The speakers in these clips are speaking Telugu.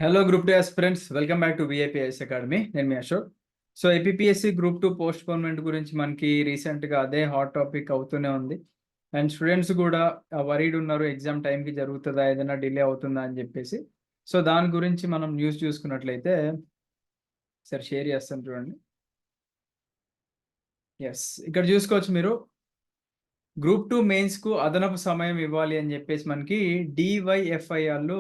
Hello group 2 aspirants, welcome back to VIPS academy. నేను మీ Ashok. So APSC group 2 postponement గురించి మనకి రీసెంట్గా అదే హాట్ టాపిక్ అవుతూనే ఉంది. అండ్ స్టూడెంట్స్ కూడా వరీడ్ ఉన్నారు, ఎగ్జామ్ టైంకి జరుగుతుందా, ఏదైనా డిలే అవుతుందా అని చెప్పేసి. సో దాని గురించి మనం న్యూస్ చూసుకున్నట్లయితే సరే షేర్ చేస్తాను చూడండి. ఎస్, ఇక్కడ చూసుకోవచ్చు మీరు. గ్రూప్ 2 మెయిన్స్కు అదనపు సమయం ఇవ్వాలి అని చెప్పేసి మనకి డివైఎఫ్ఐ వాళ్ళు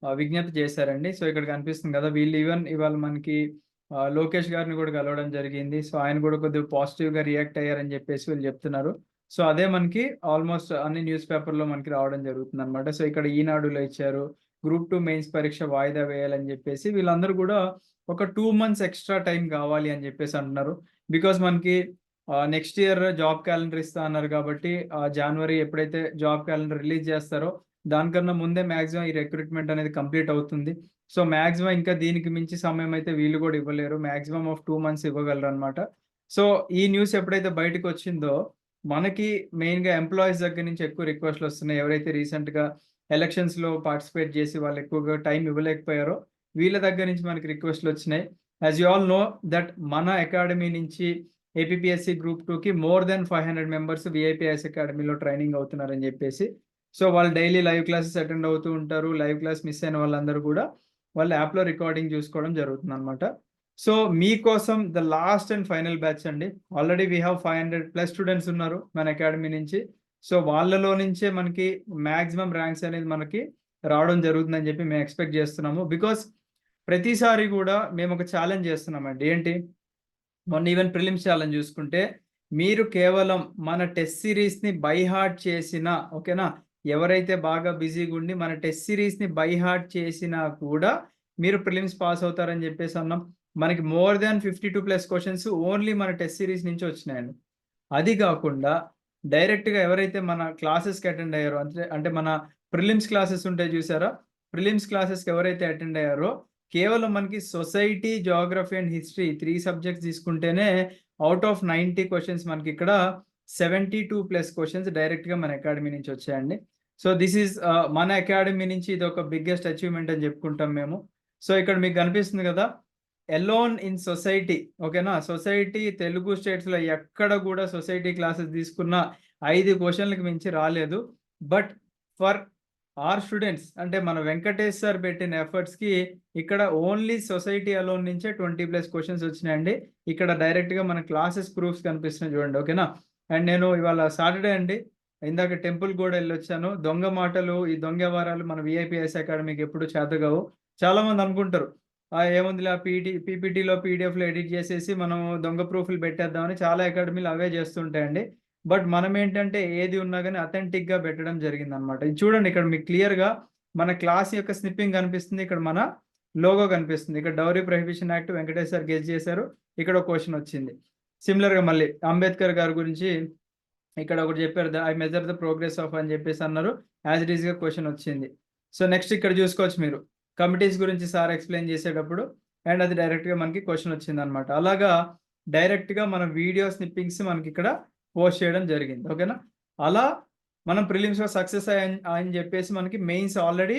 విజ్ఞప్తి చేశారండి. సో ఇక్కడ కనిపిస్తుంది కదా, వీళ్ళు ఇవాళ మనకి లోకేష్ గారిని కూడా కలవడం జరిగింది. సో ఆయన కూడా కొద్దిగా పాజిటివ్గా రియాక్ట్ అయ్యారని చెప్పేసి వీళ్ళు చెప్తున్నారు. సో అదే మనకి ఆల్మోస్ట్ అన్ని న్యూస్ పేపర్లో మనకి రావడం జరుగుతుంది అనమాట. సో ఇక్కడ ఈనాడులో ఇచ్చారు, గ్రూప్ 2 మెయిన్స్ పరీక్ష వాయిదా వేయాలని చెప్పేసి వీళ్ళందరూ కూడా ఒక 2 months ఎక్స్ట్రా టైం కావాలి అని చెప్పేసి అంటున్నారు. బికాస్ మనకి నెక్స్ట్ ఇయర్ జాబ్ క్యాలెండర్ ఇస్తా అన్నారు కాబట్టి జనవరి ఎప్పుడైతే జాబ్ క్యాలెండర్ రిలీజ్ చేస్తారో దానికన్నా ముందే మాక్సిమం ఈ రిక్రూట్మెంట్ అనేది కంప్లీట్ అవుతుంది. సో మాక్సిమం ఇంకా దీనికి మించి సమయం అయితే వీళ్ళు కూడా ఇవ్వలేరు. మాక్సిమం ఆఫ్ 2 months ఇవ్వగలరు అనమాట. సో ఈ న్యూస్ ఎప్పుడైతే బయటకు వచ్చిందో మనకి మెయిన్గా ఎంప్లాయీస్ దగ్గర నుంచి ఎక్కువ రిక్వెస్ట్లు వస్తున్నాయి. ఎవరైతే రీసెంట్గా ఎలక్షన్స్లో పార్టిసిపేట్ చేసి వాళ్ళు ఎక్కువగా టైం ఇవ్వలేకపోయారో వీళ్ళ దగ్గర నుంచి మనకి రిక్వెస్ట్లు వచ్చినాయి. As you all know that మన అకాడమీ నుంచి ఏపీఎస్సి గ్రూప్ 2కి మోర్ దెన్ 500 మెంబర్స్ విఐపిఎస్ అకాడమీలో ట్రైనింగ్ అవుతున్నారని చెప్పేసి. సో వాళ్ళు డైలీ లైవ్ క్లాసెస్ అటెండ్ అవుతూ ఉంటారు. లైవ్ క్లాస్ మిస్ అయిన వాళ్ళందరూ కూడా వాళ్ళ యాప్లో రికార్డింగ్ చూసుకోవడం జరుగుతుంది అనమాట. సో మీకోసం the last and final batch అండి. ఆల్రెడీ వీ హ్యావ్ 500+ స్టూడెంట్స్ ఉన్నారు మన అకాడమీ నుంచి. సో వాళ్ళలో నుంచే మనకి మ్యాక్సిమం ర్యాంక్స్ అనేది మనకి రావడం జరుగుతుందని చెప్పి మేము ఎక్స్పెక్ట్ చేస్తున్నాము. బికాస్ ప్రతిసారి కూడా మేము ఒక ఛాలెంజ్ చేస్తున్నామండి. ఏంటి, మొన్న ఈవెన్ ప్రిలిమ్స్ ఛాలెంజ్ చూసుకుంటే మీరు కేవలం మన టెస్ట్ సిరీస్ని బై హార్ట్ చేసినా, ఓకేనా, ఎవరైతే బాగా బిజీగా ఉండి మన టెస్ట్ సిరీస్ని బై హార్ట్ చేసినా కూడా మీరు ప్రిలిమ్స్ పాస్ అవుతారని చెప్పేసి అన్నాం. మనకి మోర్ దాన్ 52+ క్వశ్చన్స్ ఓన్లీ మన టెస్ట్ సిరీస్ నుంచి వచ్చినాయండి. అది కాకుండా డైరెక్ట్గా ఎవరైతే మన క్లాసెస్కి అటెండ్ అయ్యారో, అంటే మన ప్రిలిమ్స్ క్లాసెస్ ఉంటాయి చూసారా, ప్రిలిమ్స్ క్లాసెస్కి ఎవరైతే అటెండ్ అయ్యారో కేవలం మనకి society, Geography and history 3 subjects తీసుకుంటేనే అవుట్ ఆఫ్ 90 క్వశ్చన్స్ మనకి ఇక్కడ 72+ క్వశ్చన్స్ డైరెక్ట్గా మన అకాడమీ నుంచి వచ్చాయండి. సో దిస్ ఈజ్ మన అకాడమీ నుంచి ఇది ఒక బిగ్గెస్ట్ అచీవ్మెంట్ అని చెప్పుకుంటాం మేము. సో ఇక్కడ మీకు కనిపిస్తుంది కదా, ఎలోన్ ఇన్ సొసైటీ, ఓకేనా, సొసైటీ తెలుగు స్టేట్స్లో ఎక్కడ కూడా సొసైటీ క్లాసెస్ తీసుకున్న 5 క్వశ్చన్లకు మించి రాలేదు. బట్ ఫర్ ఆర్ స్టూడెంట్స్, అంటే మన వెంకటేష్ సార్ పెట్టిన ఎఫర్ట్స్కి ఇక్కడ ఓన్లీ సొసైటీ అలోన్ నుంచే 20+ క్వశ్చన్స్ వచ్చినాయండి. ఇక్కడ డైరెక్ట్గా మన క్లాసెస్ ప్రూఫ్స్ కనిపిస్తున్నాయి చూడండి, ఓకేనా. అండ్ నేను ఇవాళ సాటర్డే అండి, ఇందాక టెంపుల్ కూడా వెళ్ళొచ్చాను. దొంగ మాటలు, ఈ దొంగ వ్యవహారాలు మన విఐపిఎస్ అకాడమీకి ఎప్పుడు చేతగావు. చాలామంది అనుకుంటారు ఏముందిలే పీపీటీలో పీడిఎఫ్లో ఎడిట్ చేసేసి మనం దొంగ ప్రూఫ్లు పెట్టేద్దామని. చాలా అకాడమీలు అవే చేస్తుంటాయండి. బట్ మనం ఏంటంటే ఏది ఉన్నా కానీ అథెంటిక్గా పెట్టడం జరిగింది అనమాట. ఇది చూడండి, ఇక్కడ మీకు క్లియర్గా మన క్లాస్ యొక్క స్నిప్పింగ్ కనిపిస్తుంది, ఇక్కడ మన లోగో కనిపిస్తుంది. ఇక్కడ dowry prohibition act Venkatesh sir guess చేశారు, ఇక్కడ ఒక క్వశ్చన్ వచ్చింది. సిమిలర్గా మళ్ళీ అంబేద్కర్ గారి గురించి ఇక్కడ ఒకటి చెప్పారు, I measure the progress of అని చెప్పేసి అన్నారు, యాజ్ ఇట్ ఈస్గా క్వశ్చన్ వచ్చింది. సో నెక్స్ట్ ఇక్కడ చూసుకోవచ్చు మీరు, కమిటీస్ గురించి సార్ ఎక్స్ప్లెయిన్ చేసేటప్పుడు అండ్ అది డైరెక్ట్గా మనకి క్వశ్చన్ వచ్చింది అనమాట. అలాగా డైరెక్ట్గా మన వీడియో స్నిప్పింగ్స్ మనకి ఇక్కడ పోస్ట్ చేయడం జరిగింది, ఓకేనా. అలా మనం ప్రిలిమ్స్లో సక్సెస్ అని చెప్పేసి మనకి మెయిన్స్ ఆల్రెడీ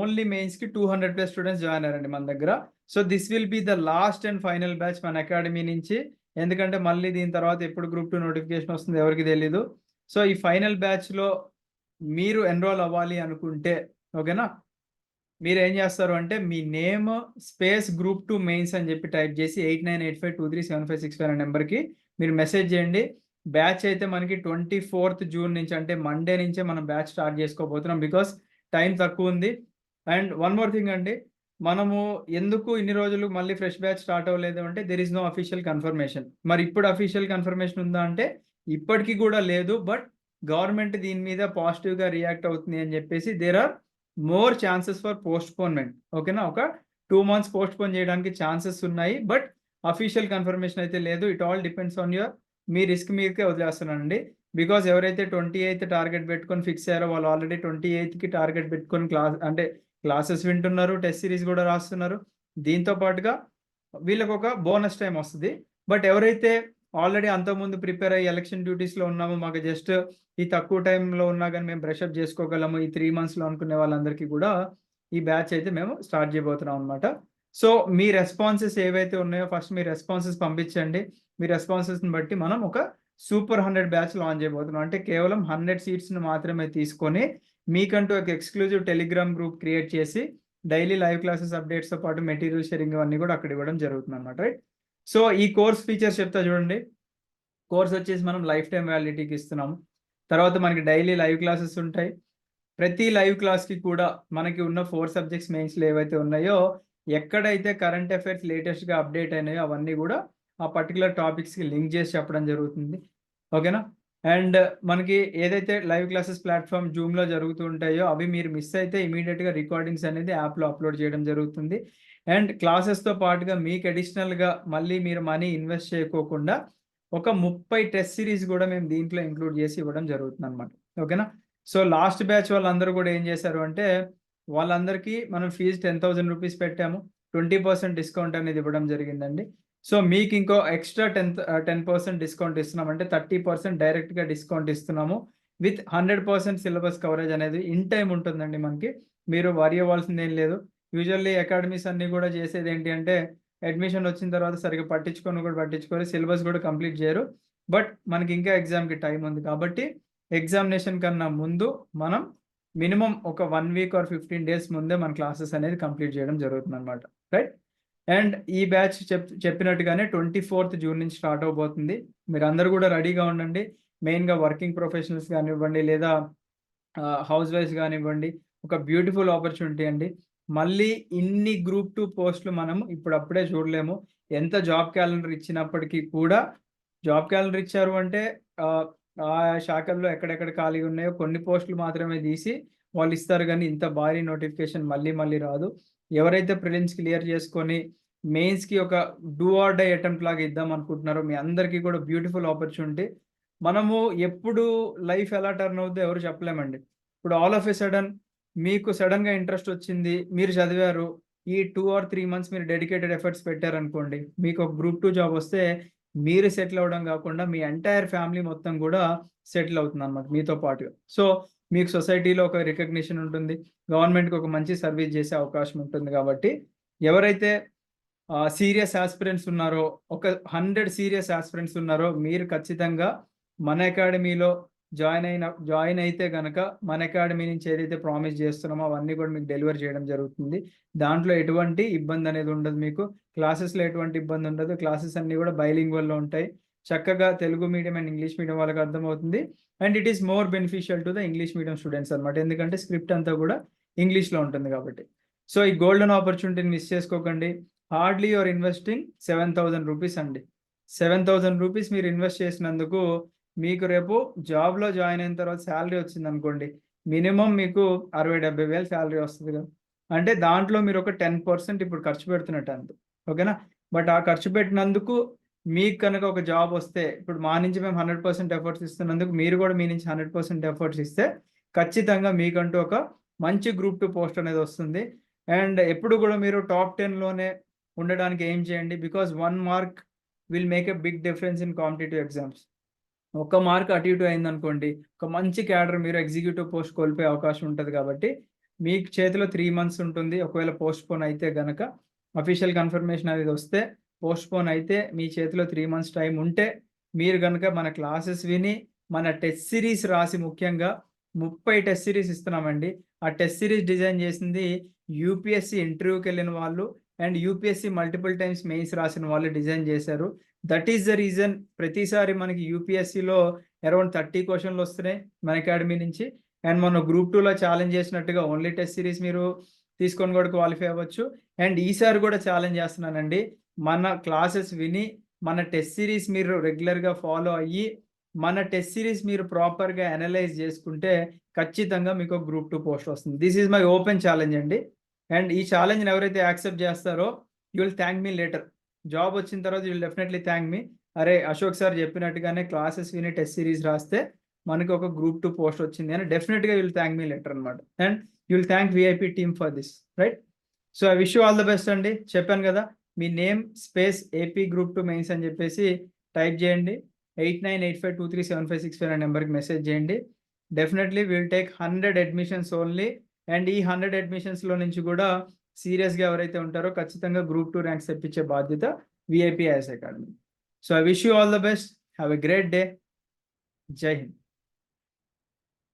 ఓన్లీ మెయిన్స్కి 200+ స్టూడెంట్స్ జాయిన్ అయ్యారండి మన దగ్గర. So this will be the last and final batch మన అకాడమీ నుంచి. ఎందుకంటే మళ్ళీ దీని తర్వాత ఎప్పుడు గ్రూప్ 2 నోటిఫికేషన్ వస్తుంది ఎవరికి తెలీదు. సో ఈ ఫైనల్ బ్యాచ్లో మీరు ఎన్రోల్ అవ్వాలి అనుకుంటే, ఓకేనా, మీరు ఏం చేస్తారు అంటే మీ నేమ్ స్పేస్ గ్రూప్ 2 మెయిన్స్ అని చెప్పి టైప్ చేసి 8985237565 అనే నెంబర్కి మీరు మెసేజ్ చేయండి. బ్యాచ్ అయితే మనకి 24th జూన్ నుంచి, అంటే మండే నుంచే మనం బ్యాచ్ స్టార్ట్ చేసుకోబోతున్నాం. బికాస్ టైం తక్కువ ఉంది. అండ్ వన్ మోర్ థింగ్ అండి, మనము ఎందుకు ఇన్ని రోజులు మళ్ళీ ఫ్రెష్ బ్యాచ్ స్టార్ట్ అవ్వలేదు అంటే there is no official confirmation. మరి ఇప్పుడు అఫీషియల్ కన్ఫర్మేషన్ ఉందా అంటే ఇప్పటికీ కూడా లేదు. బట్ గవర్నమెంట్ దీని మీద పాజిటివ్గా రియాక్ట్ అవుతుంది అని చెప్పేసి there are more chances for postponement, ఓకేనా. ఒక 2 months పోస్ట్పోన్ చేయడానికి ఛాన్సెస్ ఉన్నాయి. బట్ అఫీషియల్ కన్ఫర్మేషన్ అయితే లేదు. It all depends on your, మీ రిస్క్ మీదకే వదిలేస్తున్నానండి. బికాజ్ ఎవరైతే 28th టార్గెట్ పెట్టుకొని ఫిక్స్ అయ్యారో వాళ్ళు ఆల్రెడీ 28కి టార్గెట్ పెట్టుకొని క్లాసెస్ వింటున్నారు, టెస్ట్ సిరీస్ కూడా రాస్తున్నారు. దీంతో పాటుగా వీళ్ళకి ఒక బోనస్ టైం వస్తుంది. బట్ ఎవరైతే ఆల్రెడీ అంతకుముందు ప్రిపేర్ అయ్యి ఎలక్షన్ డ్యూటీస్లో ఉన్నామో, మాకు జస్ట్ ఈ తక్కువ టైంలో ఉన్నా కానీ మేము బ్రషప్ చేసుకోగలము ఈ 3 monthsలో అనుకునే వాళ్ళందరికీ కూడా ఈ బ్యాచ్ అయితే మేము స్టార్ట్ చేయబోతున్నాం అనమాట. సో మీ రెస్పాన్సెస్ ఏవైతే ఉన్నాయో ఫస్ట్ మీ రెస్పాన్సెస్ పంపించండి. మీ రెస్పాన్సెస్‌ని బట్టి మనం ఒక సూపర్ 100 బ్యాచ్ లాంచ్ చేయబోతున్నాం. అంటే కేవలం 100 సీట్స్‌ని మాత్రమే తీసుకొని మీకంటూ ఒక ఎక్స్‌క్లూజివ్ టెలిగ్రామ్ గ్రూప్ క్రియేట్ చేసి డైలీ లైవ్ క్లాసెస్ అప్డేట్స్‌తో పాటు మెటీరియల్ షేరింగ్ అవన్నీ కూడా అక్కడ ఇవ్వడం జరుగుతుందన్నమాట. రైట్. సో ఈ కోర్స్ ఫీచర్స్ చెప్తా చూడండి. కోర్స్ వచ్చేసి మనం లైఫ్ టైమ్ వ్యాలిడిటీకి ఇస్తున్నాము. తర్వాత మనకి డైలీ లైవ్ క్లాసెస్ ఉంటాయి. ప్రతి లైవ్ క్లాస్‌కి కూడా మనకి ఉన్న 4 సబ్జెక్ట్స్ మెయిన్స్‌లో ఏవైతే ఉన్నాయో, ఎక్కడైతే కరెంట్ అఫైర్స్ లేటెస్ట్‌గా అప్డేట్ అయినాయో అవన్నీ గూడా ఆ పర్టిక్యులర్ టాపిక్స్‌కి లింక్ చేసి చెప్పడం జరుగుతుంది. ఓకేనా? అండ్ మనకి ఏదైతే లైవ్ క్లాసెస్ ప్లాట్‌ఫామ్ జూమ్‌లో జరుగుతూ ఉంటాయో అవి మీరు మిస్ అయితే ఇమ్మీడియేట్‌గా రికార్డింగ్స్ అనేది యాప్‌లో అప్‌లోడ్ చేయడం జరుగుతుంది. అండ్ క్లాసెస్‌తో పాటుగా మీకు అడిషనల్‌గా మళ్ళీ మీరు మనీ ఇన్వెస్ట్ చేయకోకుండా ఒక 30 టెస్ట్ సిరీస్ గూడా మేము దీంట్లో ఇంక్లూడ్ చేసి ఇవ్వడం జరుగుతుందనమాట. ఓకేనా? సో లాస్ట్ బ్యాచ్ వాళ్ళందరూ గూడా ఏం చేశారు అంటే, వాళ్ళందరికీ మనం ఫీజ్ రూ. 10,000 పెట్టాము. 20% డిస్కౌంట్ అనేది ఇవ్వడం జరిగిందండి. సో మీకింకో ఎక్స్‌ట్రా 10% డిస్కౌంట్ ఇస్తున్నాం. అంటే 30% డైరెక్ట్‌గా డిస్కౌంట్ ఇస్తున్నాము. విత్ 100% సిలబస్ కవరేజ్ అనేది ఇన్ టైమ్ ఉంటుందండి మనకి. మీరు వరీ అవ్వాల్సిందేం లేదు. యూజువల్లీ అకాడమీస్ అన్నీ గూడా చేసేదేంటి అంటే, అడ్మిషన్ వచ్చిన తర్వాత సరిగ్గా పట్టించుకోరు. సిలబస్ గూడా కంప్లీట్ జేయరు. బట్ మనకింకా ఎగ్జామ్‌కి టైమ్ ఉంది కాబట్టి ఎగ్జామినేషన్ కన్నా ముందు మనం మినిమమ్ ఒక 1 వీక్ ఆర్ 15 డేస్ ముందే మన క్లాసెస్ అనేది కంప్లీట్ చేయడం జరుగుతుందనమాట. రైట్. అండ్ ఈ బ్యాచ్ చెప్పినట్టుగానే 24థ్ జూన్ నుంచి స్టార్ట్ అవ్వబోతుంది. మీరందరూ గూడా రెడీగా ఉండండి. మెయిన్‌గా వర్కింగ్ ప్రొఫెషనల్స్ గానివ్వండి, లేదా హౌస్ వైఫ్స్ గానివ్వండి, ఒక బ్యూటిఫుల్ ఆపర్చునిటీ అండి. మళ్ళీ ఇన్ని గ్రూప్ 2 పోస్ట్‌లు మనం ఇప్పుడప్పుడే చూడలేము. ఎంత జాబ్ క్యాలెండర్ ఇచ్చినప్పటికీ కూడా జాబ్ క్యాలెండర్ ఇచ్చారు అంటే ఆహ్, ఆ శాఖల్లో ఎక్కడెక్కడ ఖాళీగా ఉన్నాయో కొన్ని పోస్టులు మాత్రమే తీసి వాళ్ళిస్తారు గానీ, ఇంత భారీ నోటిఫికేషన్ మళ్ళీ మళ్ళీ రాదు. ఎవరైతే ప్రిలిమ్స్ క్లియర్ చేసుకొని మెయిన్స్‌కి ఒక డూ ఆర్ డై అటెంప్ట్ లాగా ఇద్దాం అనుకుంటున్నారో మీ అందరికీ కూడా బ్యూటిఫుల్ ఆపర్చునిటీ. మనము ఎప్పుడు లైఫ్ ఎలా టర్న్ అవుద్దో ఎవరు చెప్పలేమండి. ఇప్పుడు ఆల్ ఆఫ్ ఎ సడెన్ మీకు సడెన్‌గా ఇంట్రెస్ట్ వచ్చింది. మీరు చదివారు. ఈ 2 ఆర్ 3 మంత్స్ మీరు డెడికేటెడ్ ఎఫర్ట్స్ పెట్టారనుకోండి. మీకు ఒక గ్రూప్ 2 జాబ్ వస్తే మీరు సెటిల్ అవ్వడం గాకుండా మీ ఎంటైర్ ఫ్యామిలీ మొత్తం గూడా సెటిల్ అవుతుందన్నమాట మీతో పాటుగా. సో, మీకు సొసైటీలో ఒక రికగ్నిషన్ ఉంటుంది. గవర్నమెంట్‌కి ఒక మంచి సర్విస్ జేసే అవకాశం ఉంటుంది గాబట్టి, ఎవరైతే సీరియస్ యాస్పిరెంట్స్ ఉన్నారో, ఒక 100 సీరియస్ యాస్పిరెంట్స్ ఉన్నారో, మీరు ఖచ్చితంగా మన అకాడమీలో జాయిన్ అయితే గనక, మన అకాడమీ నుంచి ఏదైతే ప్రామిస్ జేస్తున్నామో అవన్నీ గూడా మీకు డెలివర్ చేయడం జరుగుతుంది. దాంట్లో ఎటువంటి ఇబ్బందనేది ఉండదు మీకు. క్లాసెస్‌లో ఎటువంటి ఇబ్బందుండదు. క్లాసెస్ అన్నీ గూడా బైలింగ్వల్‌లో ఉంటాయి. చక్కగా Telugu medium and English medium వాళ్ళకి అర్థమవుతుంది. And it is more beneficial to the English medium students అన్నమాట. ఎందుకంటే స్క్రిప్ట్ అంతా గూడా ఇంగ్లీష్‌లో ఉంటుంది గాబట్టి. సో, ఈ గోల్డెన్ ఆపర్చునిటీని మిస్ చేసుకోకండి. హార్డ్‌లీ యూ ఆర్ ఇన్వెస్టింగ్ రూ. 7,000 అండి. రూ. 7,000 మీరు ఇన్వెస్ట్ చేసినందుకు మీకు రేపు జాబ్‌లో జాయిన్ అయిన తర్వాత సాలరీ వచ్చిందనుకోండి. మినిమమ్ మీకు 60,000-70,000 సాలరీ వస్తది కదా! అంటే దాంట్లో మీరొక 10% ఇప్పుడు ఖర్చు పెడుతున్నట్టు అంతే. ఓకేనా? బట్ ఆ ఖర్చు పెట్టినందుకు మీకు కనుక ఒక జాబ్ వస్తే, ఇప్పుడు మా నుంచి మేము 100% ఎఫర్ట్స్ ఇస్తున్నందుకు మీరు కూడా మీ నుంచి 100% ఎఫర్ట్స్ ఇస్తే, ఖచ్చితంగా మీకంటూ ఒక మంచి గ్రూప్ 2 పోస్ట్ అనేది వస్తుంది. అండ్ ఎప్పుడు కూడా మీరు టాప్ 10లోనే ఉండడానికి ఎయిమ్ చేయండి. Because 1 mark will make a big difference in competitive exams. ఒక్క మార్క్ అటు ఇటు అయిందనుకోండి, ఒక మంచి క్యాడర్ మీరు ఎగ్జిక్యూటివ్ పోస్ట్ కోల్పోయే అవకాశం ఉంటది కాబట్టి, మీకు చేతిలో 3 మంత్స్ ఉంటుంది. ఒకవేళ పోస్ట్‌పోన్ అయితే గనక, అఫీషియల్ కన్ఫర్మేషన్ అనేది వస్తే, పోస్ట్‌పోన్ అయితే మీ చేతిలో 3 మంత్స్ టైమ్ ఉంటే, మీరు గనక మన క్లాసెస్ విని, మన టెస్ట్ సీరీస్ రాసి ముఖ్యంగా 30 టెస్ట్ సీరీస్ ఇస్తున్నామండి. ఆ టెస్ట్ సీరీస్ డిజైన్ చేసింది యూపీఎస్‌సీ ఇంటర్వ్యూకెళ్ళిన వాళ్ళు and UPSC multiple times mains రాసిన వాళ్ళు డిజైన్ చేశారు. దట్ ఈస్ ద రీజన్ ప్రతిసారి మనకి యూపీఎస్‌సీలో అరౌండ్ 30 క్వెషన్‌లొస్తున్నాయి మన అకాడమీ నుంచి. అండ్ మొన్న గ్రూప్ 2లో ఛాలెంజ్ చేసినట్టుగా ఓన్లీ టెస్ట్ సీరీస్ మీరు తీసుకొని కూడా క్వాలిఫై అవ్వచ్చు. అండ్ ఈసారి కూడా ఛాలెంజ్ చేస్తున్నానండి. మన క్లాసెస్ విని, మన టెస్ట్ సీరీస్ మీరు రెగ్యులర్‌గా ఫాలో అయ్యి, మన టెస్ట్ సీరీస్ మీరు ప్రాపర్‌గా అనలైజ్ చేసుకుంటే ఖచ్చితంగా మీకు గ్రూప్ 2 పోస్ట్ వస్తుంది. This is my open challenge అండి. అండ్ ఈ ఛాలెంజ్‌ని ఎవరైతే యాక్సెప్ట్ చేస్తారో you will thank me later. Job వచ్చిన తర్వాత you will definitely thank me. అరే! అశోక్ సార్ చెప్పినట్టుగానే క్లాసెస్ విని టెస్ట్ సీరీస్ రాస్తే మనకి ఒక గ్రూప్ 2 పోస్ట్ వచ్చింది అని డెఫినిట్‌గా you will thank me later అన్నమాట. And you will thank VIP team for this. Right? So, I wish you all the best అండి. చెప్పాను గదా! మీ name space AP group 2 mains అని చెప్పేసి టైప్ చేయండి. 8985237565 అనే నంబర్‌కి మెసేజ్ చేయండి. Definitely we will take 100 admissions only and ఈ 100 అడ్మిషన్స్‌లో నుంచి గూడా సీరియస్‌గా ఎవరైతే ఉంటారో ఖచ్చితంగా గ్రూప్ 2 ర్యాంక్స్ తెప్పించే బాధ్యత VIP IAS academy. So, I wish you all the best. Have a great day. జై హింద్.